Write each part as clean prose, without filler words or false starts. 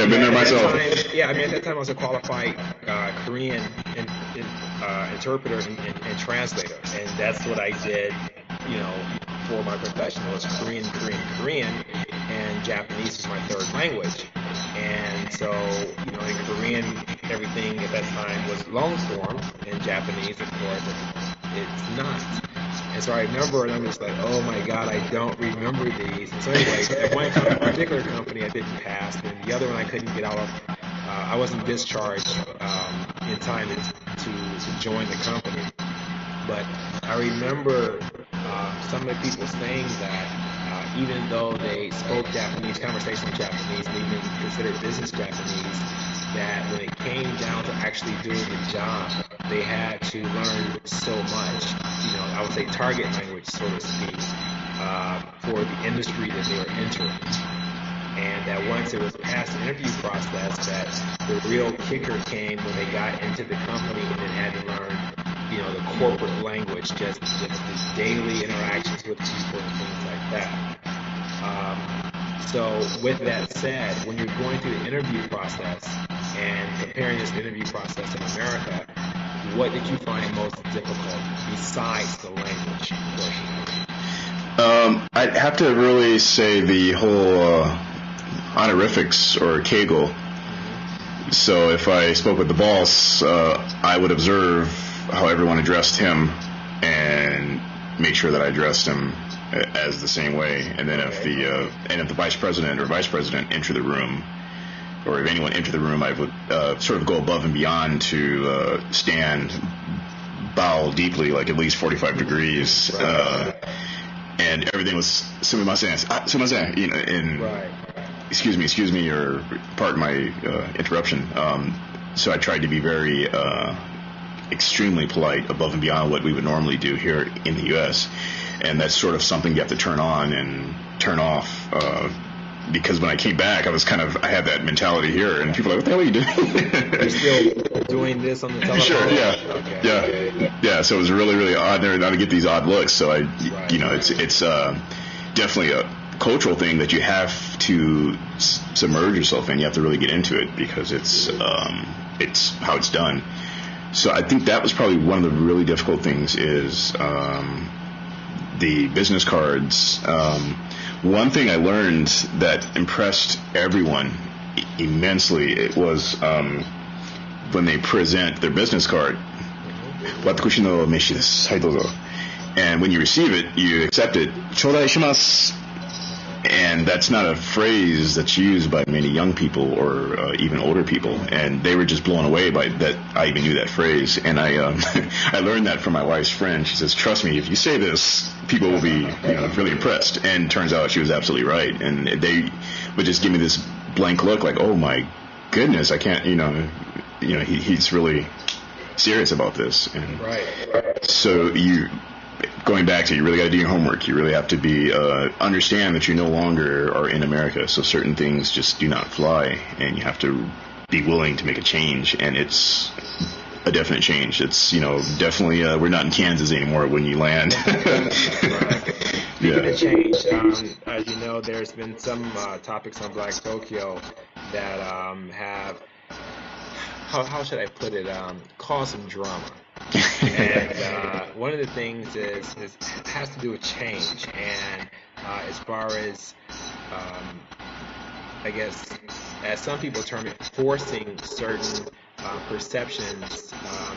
I've been there myself. At that time I was a qualified Korean interpreter and translator, and that's what I did, for my profession was Korean, and Japanese was my third language. And so, in Korean, everything at that time was long form. In Japanese, of course, it's not. And so I remember, and I'm just like, oh my God, I don't remember these. And so anyway, at one particular company I didn't pass, and the other one I couldn't get out of. I wasn't discharged in time to join the company. But I remember some of the people saying that even though they spoke Japanese, conversational Japanese, and even considered business Japanese, that when it came down to actually doing the job, they had to learn so much, I would say target language, so to speak, for the industry that they were entering. And that once it was past the interview process, that the real kicker came when they got into the company and then had to learn, the corporate language, just the daily interactions with people and things like that. So with that said, when you're going through the interview process and comparing this interview process in America, what did you find most difficult besides the language portion? I'd have to really say the whole honorifics or kegel. So if I spoke with the boss, I would observe how everyone addressed him and make sure that I addressed him as the same way. And then if the vice president entered the room, or if anyone entered the room, I would sort of go above and beyond to stand, bow deeply, like at least 45 degrees, and everything was sumimasen, and excuse me, or pardon my interruption. So I tried to be very extremely polite, above and beyond what we would normally do here in the U.S., and that's sort of something you have to turn on and turn off, because when I came back, I had that mentality here, and people are like, what the hell are you doing? You're still doing this on the telephone? Sure, yeah. Yeah, so it was really, really odd. I would get these odd looks, so it's definitely a cultural thing that you have to submerge yourself in. You have to really get into it, because it's how it's done. So I think that was probably one of the really difficult things is the business cards. One thing I learned that impressed everyone immensely, it was when they present their business card. Watakushi no meshi desu. Hai dozo. And when you receive it, you accept it. Chodai shimasu. And that's not a phrase that's used by many young people or even older people, and they were just blown away by that. I even knew that phrase, and I I learned that from my wife's friend. She says, "Trust me, if you say this, people will be really impressed." And turns out she was absolutely right, and they would just give me this blank look, like, "Oh my goodness, I can't," he's really serious about this, and so going back to, you really got to do your homework. You really have to be understand that you no longer are in America, so certain things just do not fly, and you have to be willing to make a change, and it's a definite change. It's definitely we're not in Kansas anymore when you land. Speaking of change, as you know, there's been some topics on Black Tokyo that have, how should I put it, caused some drama. And one of the things has to do with change, and as far as I guess, as some people term it, forcing certain perceptions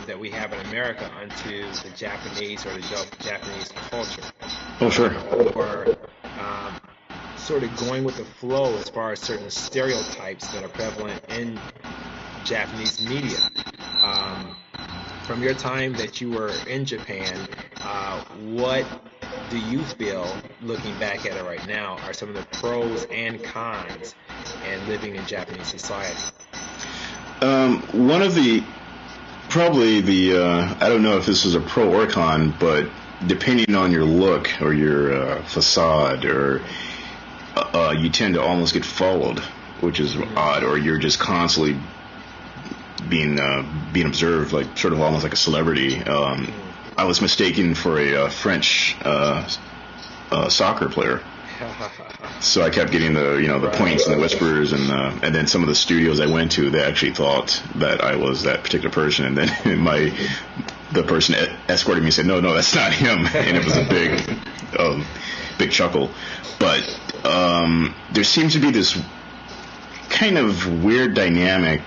that we have in America onto the Japanese or the Japanese culture. Oh, sure. Or sort of going with the flow as far as certain stereotypes that are prevalent in Japanese media. From your time that you were in Japan, what do you feel, looking back at it right now, are some of the pros and cons in living in Japanese society? One of the, probably the, I don't know if this is a pro or con, but depending on your look or your facade, or you tend to almost get followed, which is odd, or you're just constantly being observed, like sort of almost like a celebrity. I was mistaken for a French soccer player. So I kept getting the points and the whispers, and then some of the studios I went to, they actually thought that I was that particular person, and then the person escorting me said, no, that's not him, and it was a big chuckle. But there seems to be this kind of weird dynamic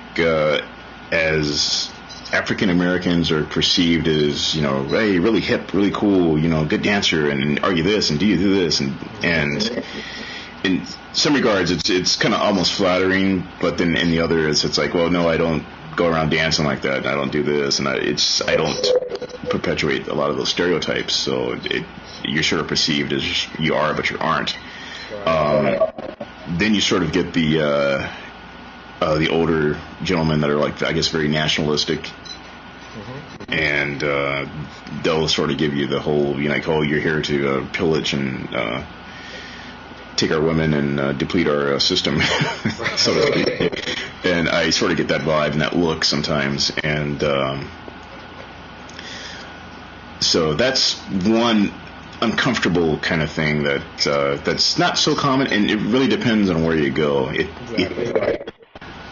as African Americans are perceived as, hey, really hip, really cool, good dancer, and are you this, and do you do this, and in some regards it's kind of almost flattering, but then in the other it's like, well, no, I don't go around dancing like that, and I don't do this, and I don't perpetuate a lot of those stereotypes, so you're sort of perceived as you are, but you aren't. Then you sort of get the older gentlemen that are like, I guess, very nationalistic, and they'll sort of give you the whole, like, oh, you're here to pillage and take our women and deplete our system, so to speak. And I sort of get that vibe and that look sometimes, and so that's one uncomfortable kind of thing that's not so common, and it really depends on where you go.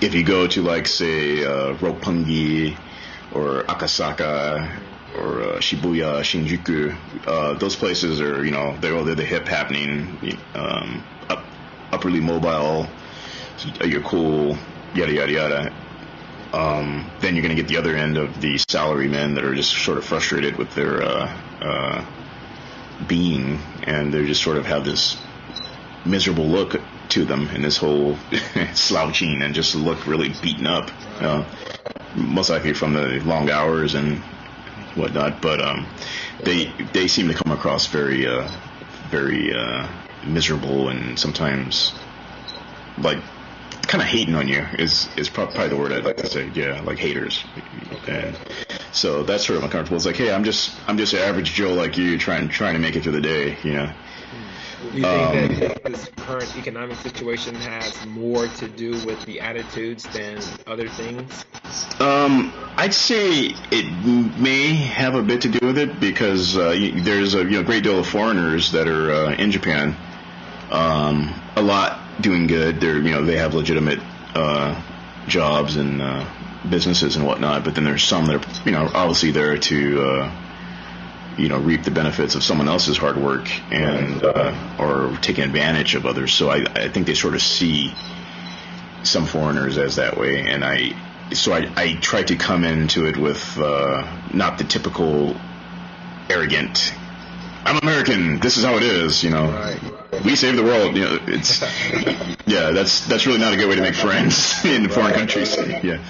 If you go to, like, say, Roppongi or Akasaka or Shibuya, Shinjuku, those places are, they're the hip happening, upperly mobile, you're cool, yada, yada, yada. Then you're going to get the other end of the salarymen that are just sort of frustrated with their being, and they just sort of have this miserable look to them, and this whole slouching and just look really beaten up, most likely from the long hours and whatnot. But they seem to come across very miserable, and sometimes like kind of hating on you is probably the word I'd like to say. Yeah, like haters. And so that's sort of uncomfortable. It's like, hey, I'm just an average Joe like you, trying to make it through the day, Do you think that this current economic situation has more to do with the attitudes than other things? I'd say it may have a bit to do with it, because there's a great deal of foreigners that are in Japan, a lot doing good. They have legitimate jobs and businesses and whatnot, but then there's some that are obviously there to reap the benefits of someone else's hard work, and or taking advantage of others. So I think they sort of see some foreigners as that way, and I try to come into it with not the typical arrogant, I'm American, this is how it is, we save the world, it's that's really not a good way to make friends in foreign countries. Yeah.